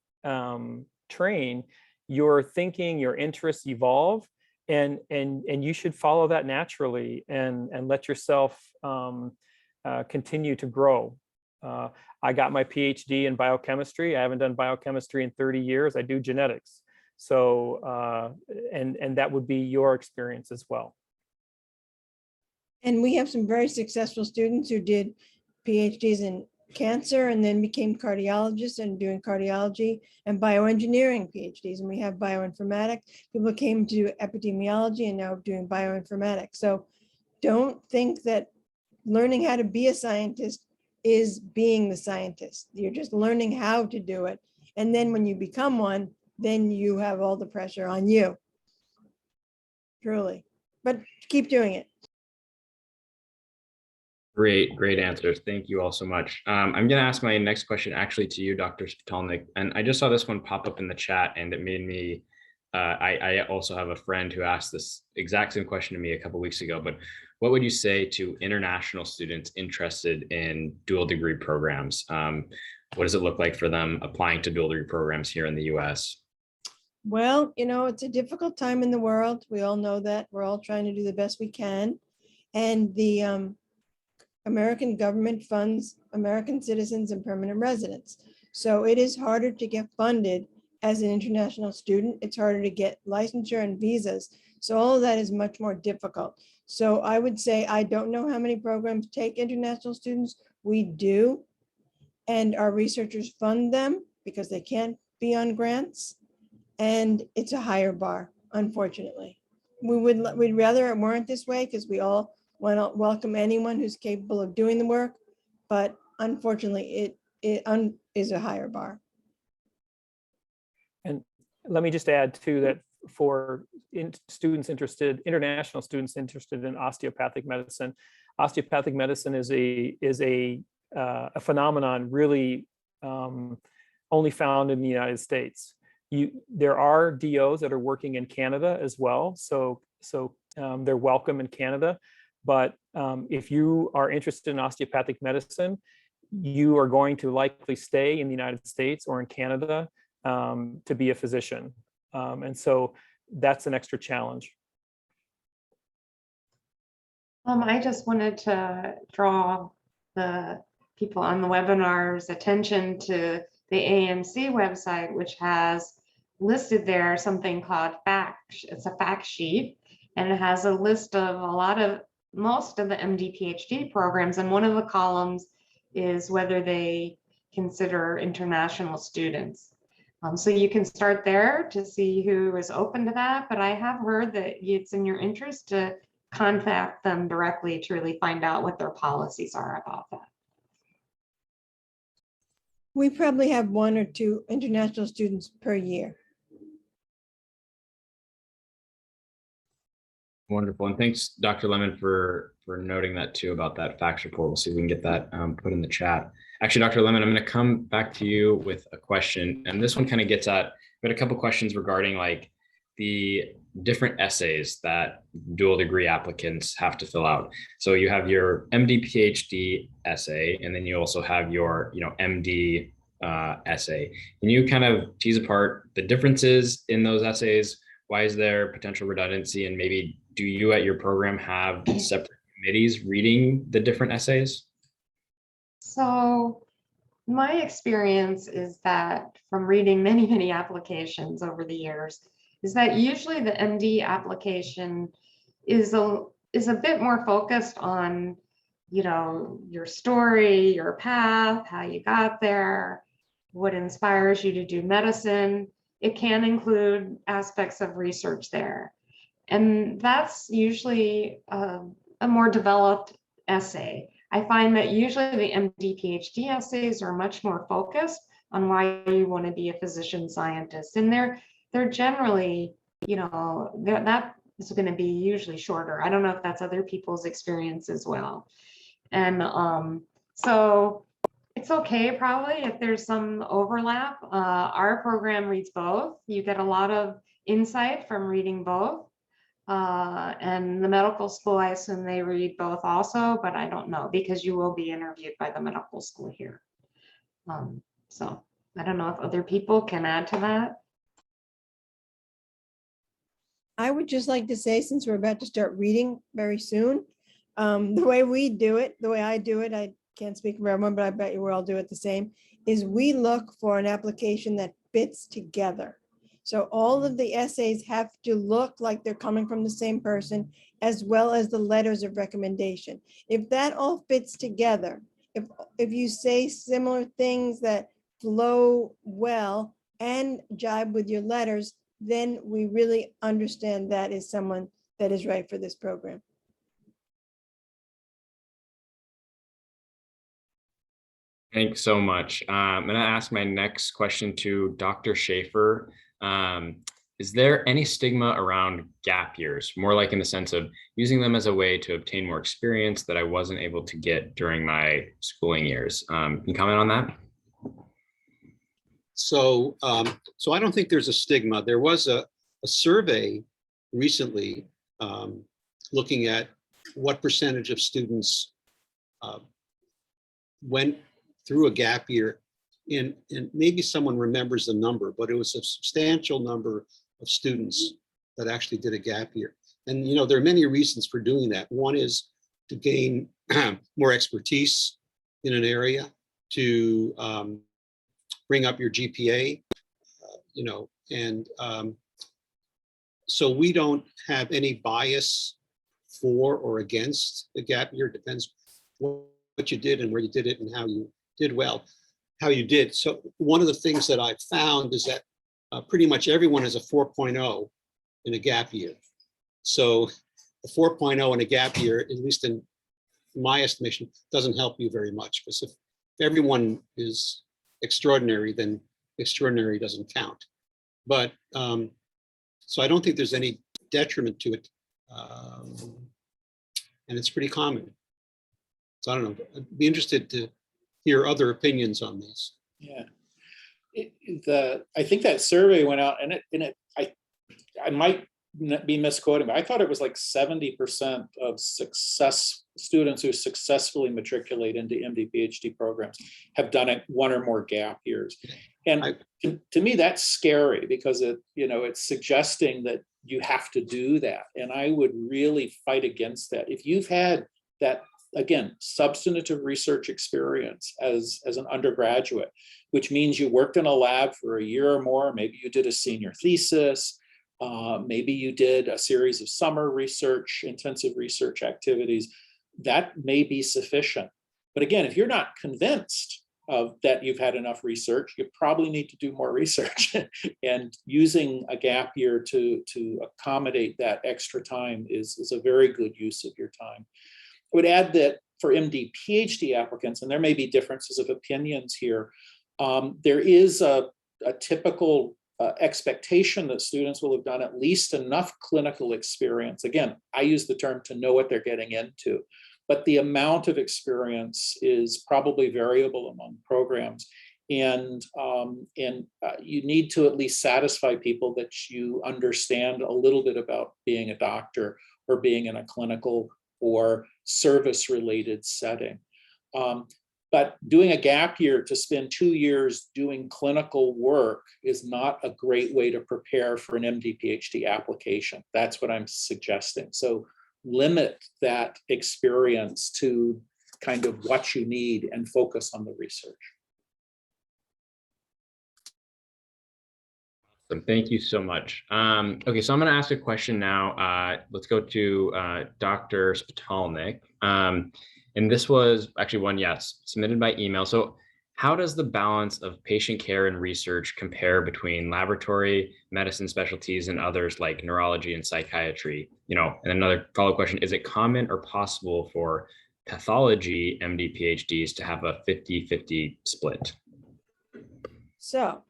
train, your thinking, your interests evolve, and you should follow that naturally and let yourself continue to grow. I got my PhD in biochemistry. I haven't done biochemistry in 30 years. I do genetics. So, and that would be your experience as well. And we have some very successful students who did PhDs in cancer and then became cardiologists and doing cardiology and bioengineering PhDs. And we have bioinformatics. People came to do epidemiology and now doing bioinformatics. So don't think that learning how to be a scientist is being the scientist. You're just learning how to do it. And then when you become one, then you have all the pressure on you. Truly. But keep doing it. Great answers. Thank you all so much. I'm going to ask my next question actually to you, Dr. Spitalnik. And I just saw this one pop up in the chat, and it made me, I also have a friend who asked this exact same question to me a couple of weeks ago, but what would you say to international students interested in dual degree programs? What does it look like for them applying to dual degree programs here in the US? Well, it's a difficult time in the world. We all know that. We're all trying to do the best we can. And the American government funds American citizens and permanent residents. So it is harder to get funded as an international student. It's harder to get licensure and visas. So all of that is much more difficult. So I would say, I don't know how many programs take international students. We do. And our researchers fund them because they can't be on grants. And it's a higher bar, unfortunately. We'd rather it weren't this way because we all want to welcome anyone who's capable of doing the work, but unfortunately, it is a higher bar. And let me just add too that for international students interested in osteopathic medicine is a phenomenon really only found in the United States. There are DOs that are working in Canada as well, so they're welcome in Canada. But if you are interested in osteopathic medicine, you are going to likely stay in the United States or in Canada to be a physician. And so that's an extra challenge. I just wanted to draw the people on the webinar's attention to the AMC website, which has listed there something called it's a fact sheet, and it has a list of most of the MD PhD programs, and one of the columns is whether they consider international students. So you can start there to see who is open to that, but I have heard that it's in your interest to contact them directly to really find out what their policies are about that. We probably have 1 or 2 international students per year. Wonderful. And thanks, Dr. Lemon, for noting that too about that facts report. We'll see if we can get that put in the chat. Actually, Dr. Lemon, I'm going to come back to you with a question. And this one kind of gets at, we had a couple questions regarding like the different essays that dual degree applicants have to fill out. So you have your MD PhD essay, and then you also have your MD essay. Can you kind of tease apart the differences in those essays? Why is there potential redundancy? And maybe do you at your program have separate committees reading the different essays? So my experience is that from reading many applications over the years, is that usually the MD application is a bit more focused on, you know, your story, your path, how you got there, what inspires you to do medicine. It can include aspects of research there. And that's usually a more developed essay. I find that usually the MD PhD essays are much more focused on why you want to be a physician scientist. And they're generally, you know, that is going to be usually shorter. I don't know if that's other people's experience as well. And so it's okay probably if there's some overlap. Our program reads both. You get a lot of insight from reading both. And the medical school, I assume they read both also, but I don't know because you will be interviewed by the medical school here. So I don't know if other people can add to that. I would just like to say, since we're about to start reading very soon, the way we do it, the way I do it, I can't speak for everyone, but I bet you we all do it the same, is we look for an application that fits together. So all of the essays have to look like they're coming from the same person, as well as the letters of recommendation. If that all fits together, if you say similar things that flow well and jibe with your letters, then we really understand that is someone that is right for this program. Thanks so much. I'm going to ask my next question to Dr. Schaefer. Is there any stigma around gap years, more like in the sense of using them as a way to obtain more experience that I wasn't able to get during my schooling years? Can you comment on that? So, so I don't think there's a stigma. There was a survey recently looking at what percentage of students went through a gap year, and maybe someone remembers the number, but it was a substantial number of students that actually did a gap year. And you know, there are many reasons for doing that. One is to gain more expertise in an area, to bring up your GPA, you know, and so we don't have any bias for or against the gap year. It depends what you did and where you did it and how you did well, how you did. So one of the things that I've found is that pretty much everyone has a 4.0 in a gap year. So a 4.0 in a gap year, at least in my estimation, doesn't help you very much, because if everyone is extraordinary, then extraordinary doesn't count. But so I don't think there's any detriment to it. And it's pretty common. So I don't know, I'd be interested to hear other opinions on this. Yeah. I think that survey went out, and I might be misquoting, but I thought it was like 70% of students who successfully matriculate into MD PhD programs have done it one or more gap years. And to me, that's scary, because it's suggesting that you have to do that. And I would really fight against that. If you've had that, again, substantive research experience as an undergraduate, which means you worked in a lab for a year or more, maybe you did a senior thesis, maybe you did a series of summer research, intensive research activities, that may be sufficient. But again, if you're not convinced that you've had enough research, you probably need to do more research. And using a gap year to accommodate that extra time is a very good use of your time. I would add that for MD PhD applicants, and there may be differences of opinions here, there is a typical expectation that students will have done at least enough clinical experience. Again, I use the term to know what they're getting into, but the amount of experience is probably variable among programs. And you need to at least satisfy people that you understand a little bit about being a doctor or being in a clinical or service-related setting. But doing a gap year to spend 2 years doing clinical work is not a great way to prepare for an MD PhD application. That's what I'm suggesting. So limit that experience to kind of what you need and focus on the research. Thank you so much. Okay, so I'm going to ask a question now. Let's go to Dr. Spitalnik. And this was actually one, yes, submitted by email. So how does the balance of patient care and research compare between laboratory medicine specialties and others like neurology and psychiatry? You know, and another follow-up question, is it common or possible for pathology MD PhDs to have a 50-50 split? So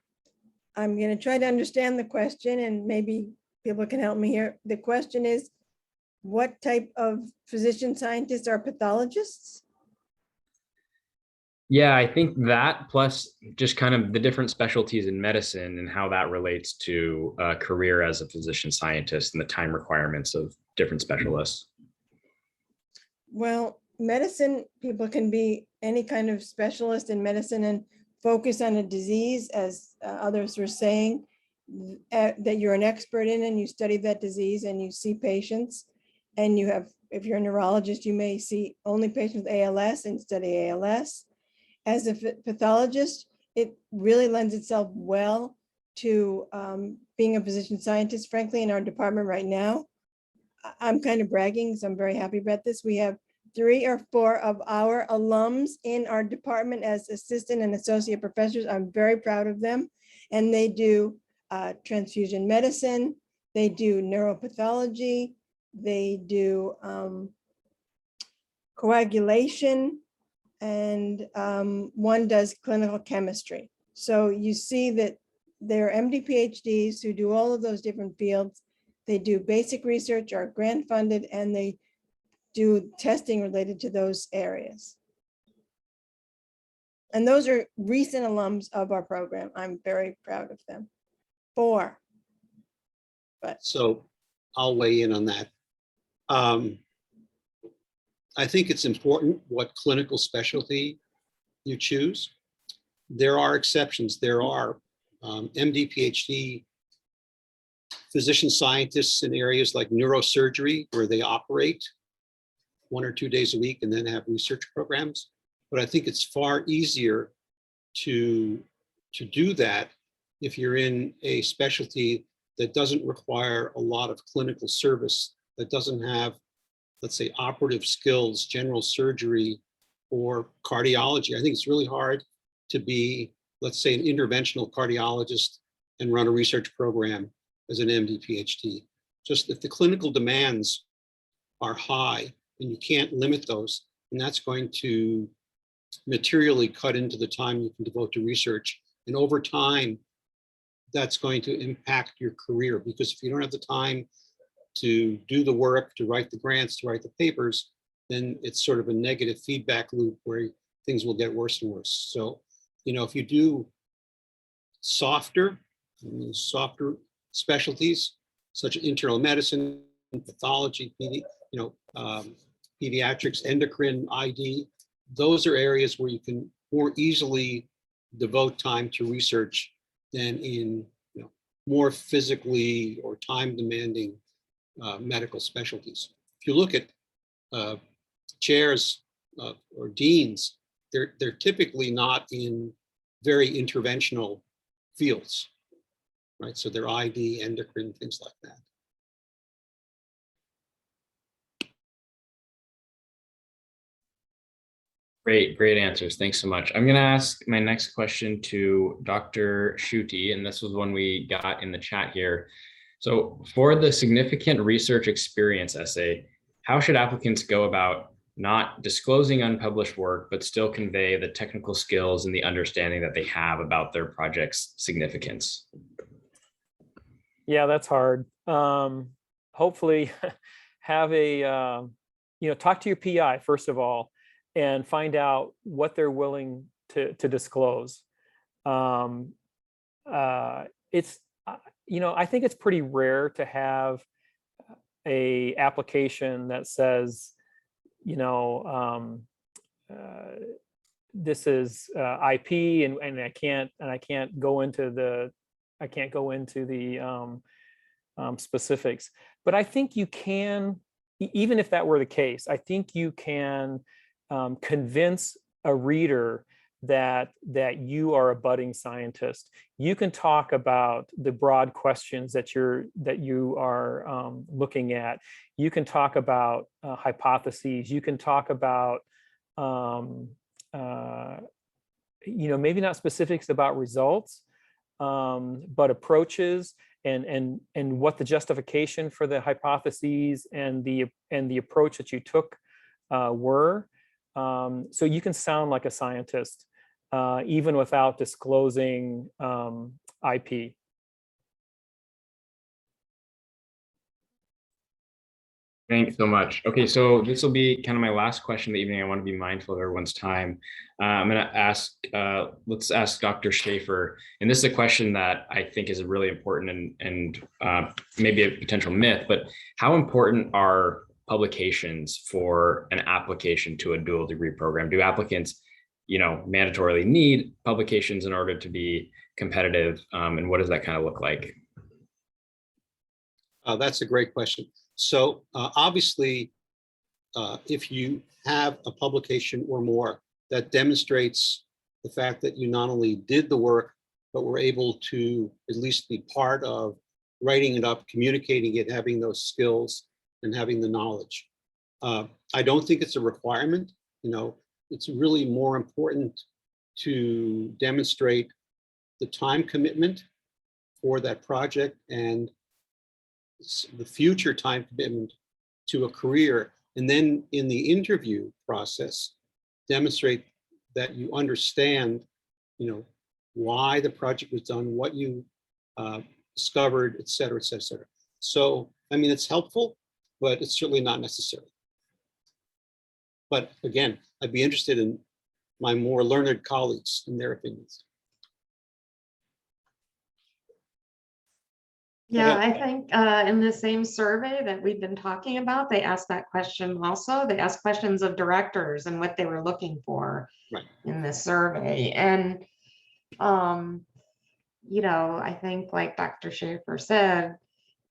I'm going to try to understand the question and maybe people can help me here. The question is, what type of physician scientists are pathologists? Yeah, I think that plus just kind of the different specialties in medicine and how that relates to a career as a physician scientist and the time requirements of different specialists. Well, medicine, people can be any kind of specialist in medicine and focus on a disease, as others were saying, that you're an expert in, and you study that disease and you see patients. And you have, if you're a neurologist, you may see only patients with ALS and study ALS. As a pathologist, it really lends itself well to being a physician scientist. Frankly, in our department right now, I'm kind of bragging, so I'm very happy about this. We have 3 or 4 of our alums in our department as assistant and associate professors. I'm very proud of them. And they do transfusion medicine, they do neuropathology, they do coagulation, and one does clinical chemistry. So you see that there are MD PhDs who do all of those different fields. They do basic research, are grant funded, and they do testing related to those areas. And those are recent alums of our program. I'm very proud of them. 4. So I'll weigh in on that. I think it's important what clinical specialty you choose. There are exceptions. There are MD, PhD physician scientists in areas like neurosurgery, where they operate 1 or 2 days a week and then have research programs. But I think it's far easier to do that if you're in a specialty that doesn't require a lot of clinical service, that doesn't have, let's say, operative skills, general surgery, or cardiology. I think it's really hard to be, let's say, an interventional cardiologist and run a research program as an MD, PhD. Just if the clinical demands are high and you can't limit those, and that's going to materially cut into the time you can devote to research. And over time, that's going to impact your career, because if you don't have the time to do the work, to write the grants, to write the papers, then it's sort of a negative feedback loop where things will get worse and worse. So, you know, if you do softer specialties, such as internal medicine, pathology, pediatrics, endocrine, ID, those are areas where you can more easily devote time to research than in more physically or time demanding medical specialties. If you look at chairs or deans, they're typically not in very interventional fields, right? So they're ID, endocrine, things like that. Great answers. Thanks so much. I'm going to ask my next question to Dr. Schutte, and this was one we got in the chat here. So for the significant research experience essay, how should applicants go about not disclosing unpublished work, but still convey the technical skills and the understanding that they have about their project's significance? Yeah, that's hard. Hopefully have a, talk to your PI, first of all, and find out what they're willing to disclose. It's, I think it's pretty rare to have a application that says, this is IP and I can't go into the specifics. But I think you can, even if that were the case, I think you can convince a reader that you are a budding scientist. You can talk about the broad questions that you are looking at. You can talk about hypotheses. You can talk about maybe not specifics about results, but approaches and what the justification for the hypotheses and the approach that you took were. So you can sound like a scientist even without disclosing IP. Thanks so much. Okay, so this will be kind of my last question of the evening. I want to be mindful of everyone's time. I'm going to ask, let's ask Dr. Schaefer, and this is a question that I think is really important and maybe a potential myth, but how important are publications for an application to a dual degree program? Do applicants, mandatorily need publications in order to be competitive? And what does that kind of look like? That's a great question. So obviously, if you have a publication or more, that demonstrates the fact that you not only did the work, but were able to at least be part of writing it up, communicating it, having those skills and having the knowledge. I don't think it's a requirement. It's really more important to demonstrate the time commitment for that project and the future time commitment to a career. And then in the interview process, demonstrate that you understand, why the project was done, what you discovered, et cetera, et cetera, et cetera. So, it's helpful, but it's certainly not necessary. But again, I'd be interested in my more learned colleagues and their opinions. Yeah, I think in the same survey that we've been talking about, they asked that question also. They asked questions of directors and what they were looking for in this survey. And, I think like Dr. Schaefer said,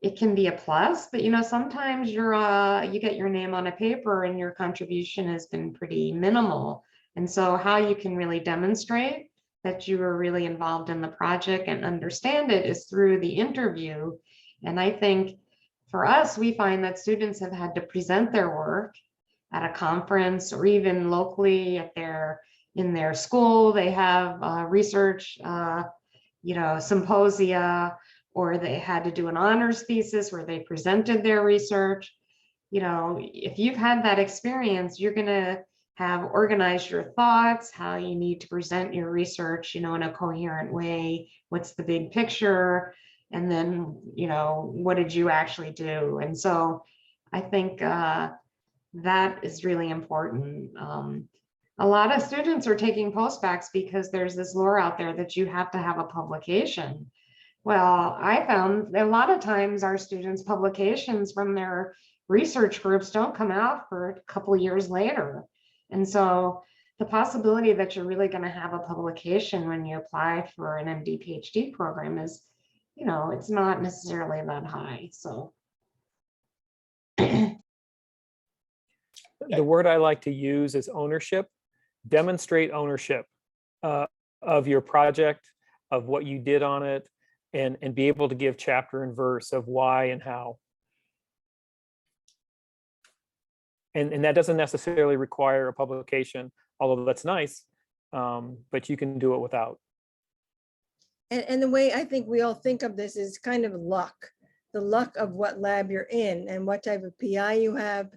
it can be a plus, but sometimes you get your name on a paper and your contribution has been pretty minimal. And so how you can really demonstrate that you were really involved in the project and understand it is through the interview. And I think for us, we find that students have had to present their work at a conference or even locally in their school. They have research, symposia, or they had to do an honors thesis where they presented their research. If you've had that experience, you're going to have organized your thoughts, how you need to present your research, in a coherent way. What's the big picture? And then, what did you actually do? And so I think that is really important. A lot of students are taking postbacks because there's this lore out there that you have to have a publication. Well, I found that a lot of times our students' publications from their research groups don't come out for a couple of years later. And so the possibility that you're really going to have a publication when you apply for an MD PhD program is, it's not necessarily that high. So the word I like to use is ownership. Demonstrate ownership of your project, of what you did on it, and be able to give chapter and verse of why and how. And that doesn't necessarily require a publication, although that's nice, but you can do it without. And the way I think we all think of this is kind of luck, the luck of what lab you're in and what type of PI you have.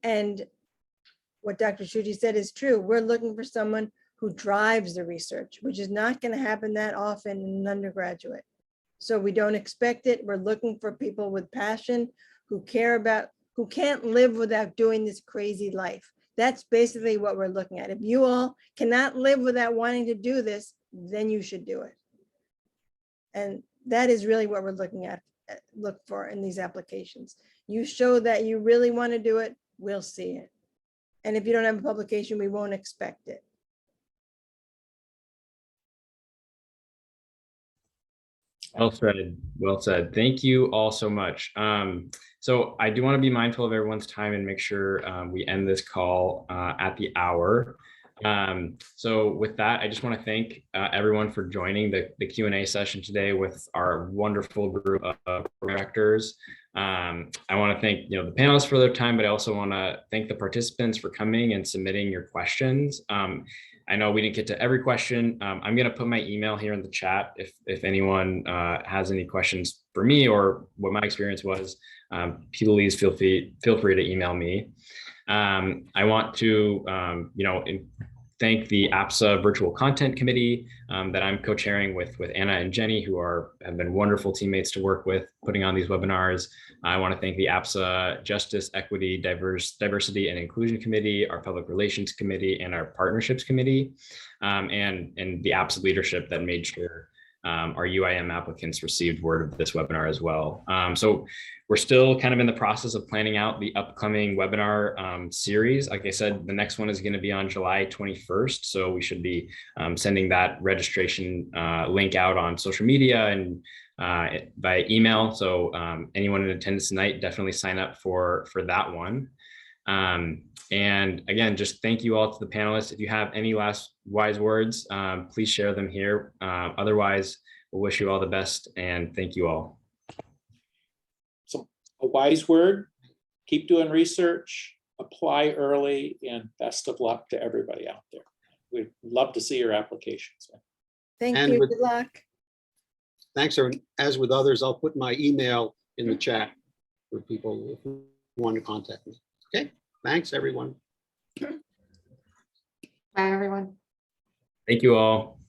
And what Dr. Schutte said is true. We're looking for someone who drives the research, which is not going to happen that often in an undergraduate. So we don't expect it. We're looking for people with passion who care about, who can't live without doing this crazy life. That's basically what we're looking at. If you all cannot live without wanting to do this, then you should do it. And that is really what we're looking at, look for in these applications. You show that you really want to do it, we'll see it. And if you don't have a publication, we won't expect it. Well said. Well said. Thank you all so much. So I do want to be mindful of everyone's time and make sure we end this call at the hour. So with that, I just want to thank everyone for joining the Q&A session today with our wonderful group of directors. I want to thank the panelists for their time, but I also want to thank the participants for coming and submitting your questions. I know we didn't get to every question. I'm going to put my email here in the chat if anyone has any questions for me or what my experience was. Please feel free to email me. I want to thank the APSA Virtual Content Committee that I'm co-chairing with Anna and Jenny, who have been wonderful teammates to work with putting on these webinars. I want to thank the APSA Justice, Equity, Diversity and Inclusion Committee, our Public Relations Committee, and our Partnerships Committee, and the APSA leadership that made sure our UIM applicants received word of this webinar as well. So we're still kind of in the process of planning out the upcoming webinar series. Like I said, the next one is going to be on July 21st. So we should be sending that registration link out on social media and by email. So anyone in attendance tonight, definitely sign up for that one. And again, just thank you all to the panelists. If you have any last wise words, please share them here. Otherwise, we'll wish you all the best and thank you all. So a wise word, keep doing research, apply early, and best of luck to everybody out there. We'd love to see your applications. Thank And you. with- Good luck. Thanks, Erin. As with others, I'll put my email in the chat for people who want to contact me. Okay, thanks, everyone. Bye, everyone. Thank you all.